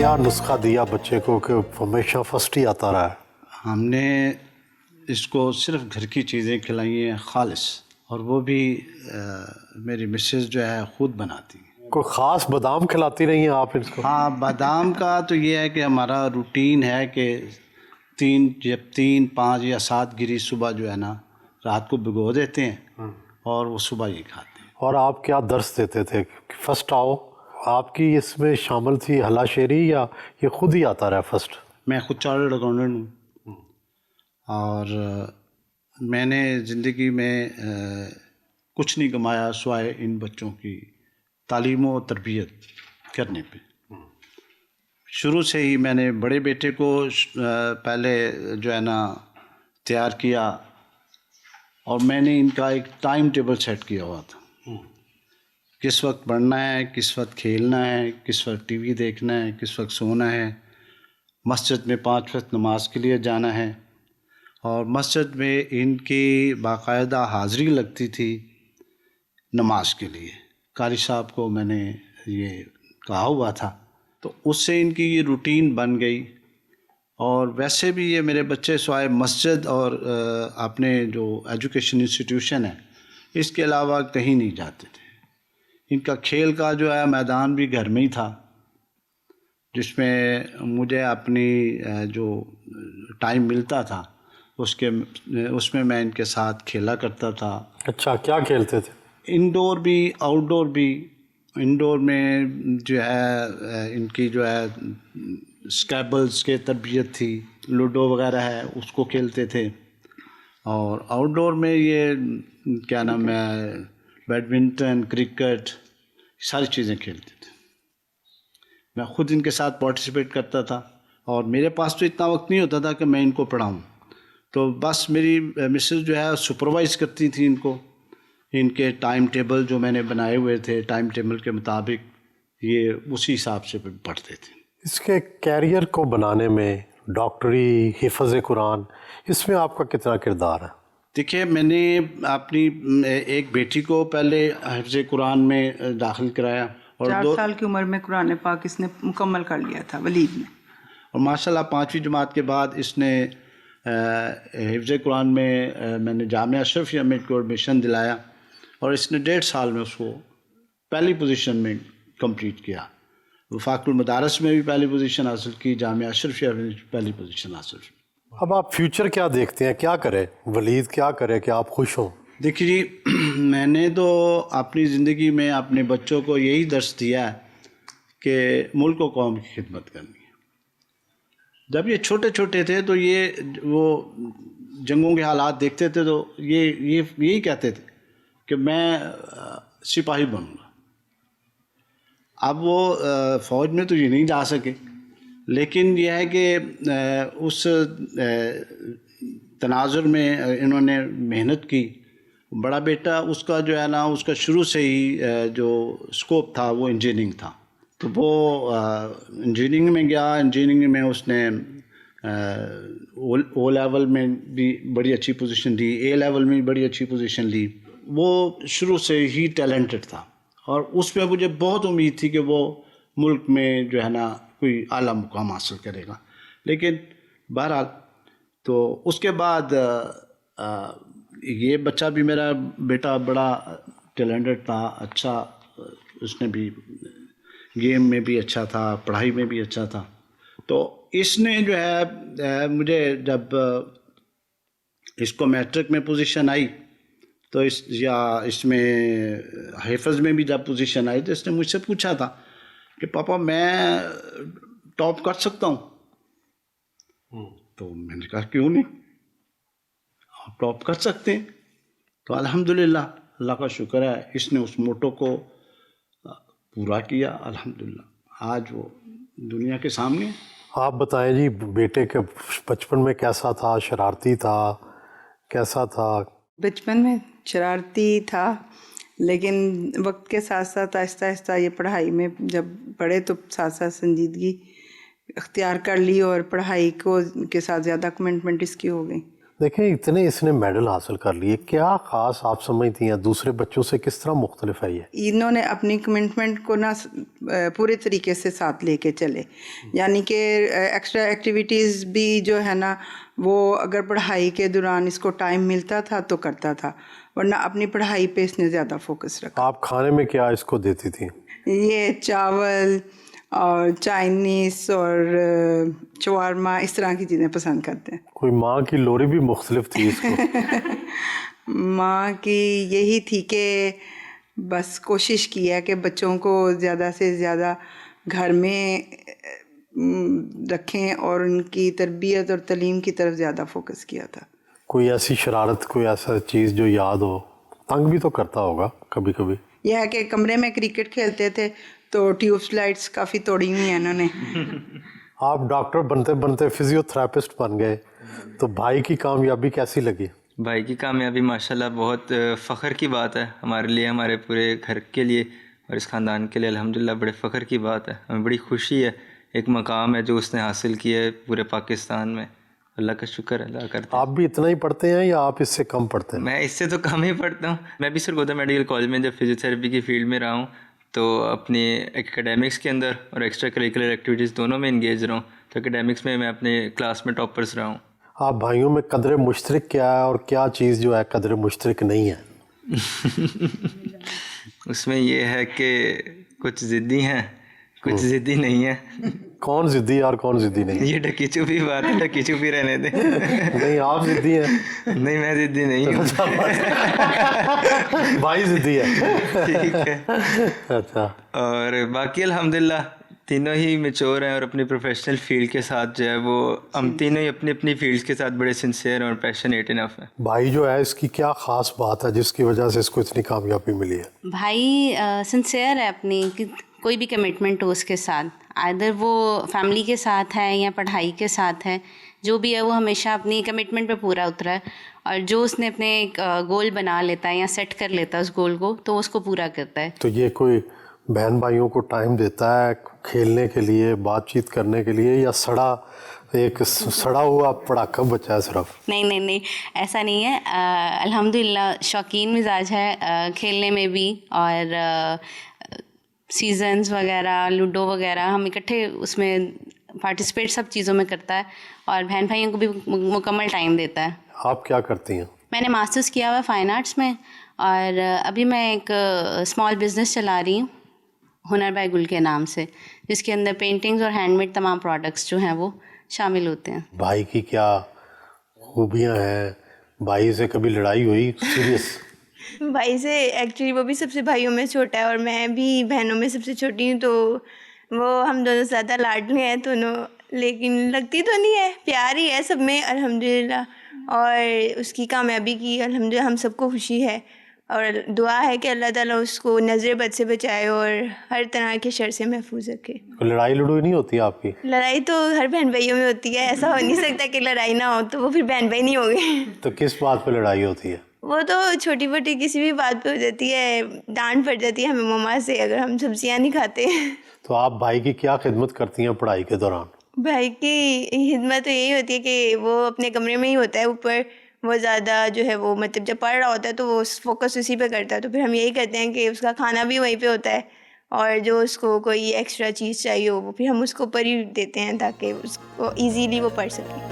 کیا نسخہ دیا بچے کو کہ ہمیشہ فرسٹ ہی آتا رہا ہے؟ ہم نے اس کو صرف گھر کی چیزیں کھلائی ہیں خالص، اور وہ بھی میری مسز جو ہے خود بناتی ہیں۔ کوئی خاص بادام کھلاتی رہی ہیں آپ اس کو؟ ہاں، بادام کا تو یہ ہے کہ ہمارا روٹین ہے کہ 3، 5 یا 7 گری صبح جو ہے نا رات کو بھگو دیتے ہیں اور وہ صبح ہی کھاتے ہیں۔ اور آپ کیا درس دیتے تھے؟ فرسٹ آؤ، آپ کی اس میں شامل تھی ہلا شیری یا یہ خود ہی آتا رہا فرسٹ؟ میں خود چارٹرڈ اکاؤنٹنٹ ہوں، اور میں نے زندگی میں کچھ نہیں کمایا سوائے ان بچوں کی تعلیم و تربیت کرنے پہ۔ شروع سے ہی میں نے بڑے بیٹے کو پہلے جو ہے نا تیار کیا، اور میں نے ان کا ایک ٹائم ٹیبل سیٹ کیا ہوا تھا، کس وقت پڑھنا ہے، کس وقت کھیلنا ہے، کس وقت ٹی وی دیکھنا ہے، کس وقت سونا ہے، مسجد میں 5 وقت نماز کے لیے جانا ہے۔ اور مسجد میں ان کی باقاعدہ حاضری لگتی تھی نماز کے لیے، قاری صاحب کو میں نے یہ کہا ہوا تھا، تو اس سے ان کی یہ روٹین بن گئی۔ اور ویسے بھی یہ میرے بچے سوائے مسجد اور اپنے جو ایجوکیشن انسٹیٹیوشن ہے اس کے علاوہ کہیں نہیں جاتے تھے۔ ان کا کھیل کا جو ہے میدان بھی گھر میں ہی تھا، جس میں مجھے اپنی جو ٹائم ملتا تھا اس میں میں ان کے ساتھ کھیلا کرتا تھا۔ اچھا، کیا کھیلتے تھے؟ انڈور بھی آؤٹ ڈور بھی۔ انڈور میں جو ہے ان کی جو ہے اسکیبلز کے تربیت تھی، لوڈو وغیرہ ہے اس کو کھیلتے تھے، اور آؤٹ ڈور میں یہ کیا نام ہے بیڈمنٹن، کرکٹ، ساری چیزیں کھیلتے تھے۔ میں خود ان کے ساتھ پارٹیسپیٹ کرتا تھا، اور میرے پاس تو اتنا وقت نہیں ہوتا تھا کہ میں ان کو پڑھاؤں، تو بس میری مسز جو ہے سپروائز کرتی تھی ان کو، ان کے ٹائم ٹیبل جو میں نے بنائے ہوئے تھے ٹائم ٹیبل کے مطابق یہ اسی حساب سے پڑھتے تھے۔ اس کے کیریئر کو بنانے میں ڈاکٹری، حفظ قرآن، اس میں آپ کا کتنا کردار ہے؟ دیکھیے، میں نے اپنی ایک بیٹی کو پہلے حفظ قرآن میں داخل کرایا، اور 4 سال کی عمر میں قرآن پاک اس نے مکمل کر لیا تھا ولید میں، اور ماشاءاللہ 5ویں جماعت کے بعد اس نے حفظ قرآن میں نے جامعہ اشرفیہ میں کو ایڈمیشن دلایا، اور اس نے 1.5 سال میں اس کو پہلی پوزیشن میں کمپلیٹ کیا۔ وفاق المدارس میں بھی پہلی پوزیشن حاصل کی، جامعہ اشرفیہ میں پہلی پوزیشن حاصل کی۔ اب آپ فیوچر کیا دیکھتے ہیں؟ کیا کرے ولید، کیا کرے کہ آپ خوش ہوں؟ دیکھیے جی، میں نے تو اپنی زندگی میں اپنے بچوں کو یہی درس دیا ہے کہ ملک و قوم کی خدمت کرنی ہے۔ جب یہ چھوٹے چھوٹے تھے تو وہ جنگوں کے حالات دیکھتے تھے تو یہی کہتے تھے کہ میں سپاہی بنوں گا۔ اب وہ فوج میں تو یہ نہیں جا سکے، لیکن یہ ہے کہ اس تناظر میں انہوں نے محنت کی۔ بڑا بیٹا اس کا جو ہے نا اس کا شروع سے ہی جو اسکوپ تھا وہ انجینئرنگ تھا، تو وہ انجینئرنگ میں گیا۔ انجینئرنگ میں اس نے او لیول میں بھی بڑی اچھی پوزیشن لی، اے لیول میں بھی بڑی اچھی پوزیشن لی۔ وہ شروع سے ہی ٹیلنٹڈ تھا، اور اس میں مجھے بہت امید تھی کہ وہ ملک میں جو ہے نا کوئی اعلیٰ مقام حاصل کرے گا۔ لیکن بہرحال تو اس کے بعد یہ بچہ بھی میرا بیٹا بڑا ٹیلنٹڈ تھا، اچھا، اس نے بھی گیم میں بھی اچھا تھا، پڑھائی میں بھی اچھا تھا۔ تو اس نے جو ہے مجھے جب اس کو میٹرک میں پوزیشن آئی تو اس میں حفظ میں بھی جب پوزیشن آئی تو اس نے مجھ سے پوچھا تھا کہ پاپا میں ٹاپ کر سکتا ہوں؟ تو میں نے کہا کیوں نہیں، آپ ٹاپ کر سکتے ہیں۔ تو الحمدللہ اللہ کا شکر ہے اس نے اس موٹو کو پورا کیا، الحمدللہ آج وہ دنیا کے سامنے۔ آپ بتائیں جی، بیٹے کے بچپن میں کیسا تھا؟ شرارتی تھا؟ کیسا تھا؟ بچپن میں شرارتی تھا، لیکن وقت کے ساتھ ساتھ آہستہ آہستہ یہ پڑھائی میں جب پڑھے تو ساتھ ساتھ سنجیدگی اختیار کر لی، اور پڑھائی کے ساتھ زیادہ کمٹمنٹ اس کی ہو گئی۔ دیکھیں اتنے اس نے میڈل حاصل کر لیے, کیا خاص آپ سمجھتی ہیں دوسرے بچوں سے کس طرح مختلف ہے یہ؟ انہوں نے اپنی کمٹمنٹ کو نا پورے طریقے سے ساتھ لے کے چلے, یعنی کہ ایکسٹرا ایکٹیویٹیز بھی جو ہے نا وہ اگر پڑھائی کے دوران اس کو ٹائم ملتا تھا تو کرتا تھا, ورنہ اپنی پڑھائی پہ اس نے زیادہ فوکس رکھا. آپ کھانے میں کیا اس کو دیتی تھیں؟ یہ چاول اور چائنیز اور شورما اس طرح کی چیزیں پسند کرتے ہیں. کوئی ماں کی لوری بھی مختلف تھی اس کو؟ ماں کی یہی تھی کہ بس کوشش کی ہے کہ بچوں کو زیادہ سے زیادہ گھر میں رکھیں اور ان کی تربیت اور تعلیم کی طرف زیادہ فوکس کیا تھا. کوئی ایسی شرارت, کوئی ایسا چیز جو یاد ہو؟ تنگ بھی تو کرتا ہوگا کبھی کبھی. یہ ہے کہ کمرے میں کرکٹ کھیلتے تھے تو ٹیوب سلائڈس کافی توڑی ہوئی ہیں انہوں نے. آپ ڈاکٹر بنتے بنتے فزیو تھراپسٹ بن گئے, تو بھائی کی کامیابی کیسی لگی؟ بھائی کی کامیابی ماشاءاللہ بہت فخر کی بات ہے ہمارے لیے, ہمارے پورے گھر کے لیے اور اس خاندان کے لیے الحمدللہ بڑے فخر کی بات ہے. ہمیں بڑی خوشی ہے, ایک مقام ہے جو اس نے حاصل کیا ہے پورے پاکستان میں. اللہ کا شکر ادا کرتے ہیں. آپ بھی اتنا ہی پڑھتے ہیں یا آپ اس سے کم پڑھتے ہیں؟ میں اس سے تو کم ہی پڑھتا ہوں. میں بھی سرگودا میڈیکل کالج میں جب فزیو تھراپی کی فیلڈ میں رہا ہوں تو اپنی ایکیڈیمکس کے اندر اور ایکسٹرا کریکولر ایکٹیویٹیز دونوں میں انگیج رہا ہوں. تو ایکیڈیمکس میں اپنے کلاس میں ٹاپرس رہا ہوں. آپ بھائیوں میں قدر مشترک کیا ہے اور کیا چیز جو ہے قدر مشترک نہیں ہے؟ اس میں یہ ہے کہ کچھ ضدی ہیں, کچھ ضدی نہیں ہیں. کون ضدی اور کون ضدی نہیں؟ یہ ڈکی چھپی بات ہے, ڈکی چھپی رہنے دیں. نہیں آپ ضدی ہیں. نہیں میں ضدی نہیں ہوں. بھائی ضدی ہے. ٹھیک ہے. اچھا. اور باقی الحمدللہ تینوں ہی میچور ہیں اور اپنی پروفیشنل فیلڈ کے ساتھ جو ہے وہ ہم تینوں ہی اپنی اپنی فیلڈ کے ساتھ بڑے سنسیئر اور پیشنیٹ انف ہیں. بھائی جو ہے اس کی کیا خاص بات ہے جس کی وجہ سے اس کو اتنی کامیابی ملی ہے؟ بھائی سنسیئر ہے اپنی, کوئی بھی کمٹمنٹ ہو اس کے ساتھ, آئدر وہ فیملی کے ساتھ ہے یا پڑھائی کے ساتھ ہے, جو بھی ہے وہ ہمیشہ اپنی کمٹمنٹ پہ پورا اترا ہے. اور جو اس نے اپنے ایک گول بنا لیتا ہے یا سیٹ کر لیتا ہے اس گول کو, تو اس کو پورا کرتا ہے. تو یہ کوئی بہن بھائیوں کو ٹائم دیتا ہے کھیلنے کے لیے, بات چیت کرنے کے لیے, یا ایک سڑا ہوا پڑاکا بچہ ہے صرف؟ نہیں ایسا نہیں ہے. الحمدللہ شوقین مزاج ہے کھیلنے میں بھی, اور سیزنز وغیرہ, لوڈو وغیرہ ہم اکٹھے اس میں پارٹیسپیٹ سب چیزوں میں کرتا ہے, اور بہن بھائیوں کو بھی مکمل ٹائم دیتا ہے. آپ کیا کرتی ہیں؟ میں نے ماسٹرز کیا ہوا ہے فائن آرٹس میں, اور ابھی میں ایک اسمال بزنس چلا رہی ہوں ہنر بائی گل کے نام سے, جس کے اندر پینٹنگز اور ہینڈ میڈ تمام پروڈکٹس جو ہیں وہ شامل ہوتے ہیں. بھائی کی کیا خوبیاں ہیں؟ بھائی سے کبھی لڑائی ہوئی سیریس؟ بھائی سے ایکچولی وہ بھی سب سے بھائیوں میں چھوٹا ہے اور میں بھی بہنوں میں سب سے چھوٹی ہوں, تو وہ ہم دونوں زیادہ لاڈلے ہیں دونوں, لیکن لگتی تو نہیں ہے, پیار ہی ہے سب میں الحمدللہ. اور اس کی کامیابی کی الحمدللہ ہم سب کو خوشی ہے, اور دعا ہے کہ اللہ تعالیٰ اس کو نظر بد سے بچائے اور ہر طرح کے شر سے محفوظ رکھے. لڑائی لڑوئی نہیں ہوتی آپ کی؟ لڑائی تو ہر بہن بھائیوں میں ہوتی ہے, ایسا ہو نہیں سکتا کہ لڑائی نہ ہو, تو وہ پھر بہن بھائی نہیں ہو گئے. تو کس بات پہ لڑائی ہوتی ہے؟ وہ تو چھوٹی موٹی کسی بھی بات پہ ہو جاتی ہے, ڈانٹ پڑ جاتی ہے ہمیں مما سے اگر ہم سبزیاں نہیں کھاتے. تو آپ بھائی کی کیا خدمت کرتی ہیں پڑھائی کے دوران؟ بھائی کی خدمت تو یہی ہوتی ہے کہ وہ اپنے کمرے میں ہی ہوتا ہے اوپر, وہ زیادہ جو ہے وہ مطلب جب پڑھ رہا ہوتا ہے تو وہ فوکس اسی پہ کرتا ہے, تو پھر ہم یہی کرتے ہیں کہ اس کا کھانا بھی وہیں پہ ہوتا ہے, اور جو اس کو کوئی ایکسٹرا چیز چاہیے ہو وہ پھر ہم اس کو اوپر ہی دیتے ہیں تاکہ اس کو ایزیلی وہ پڑھ سکے.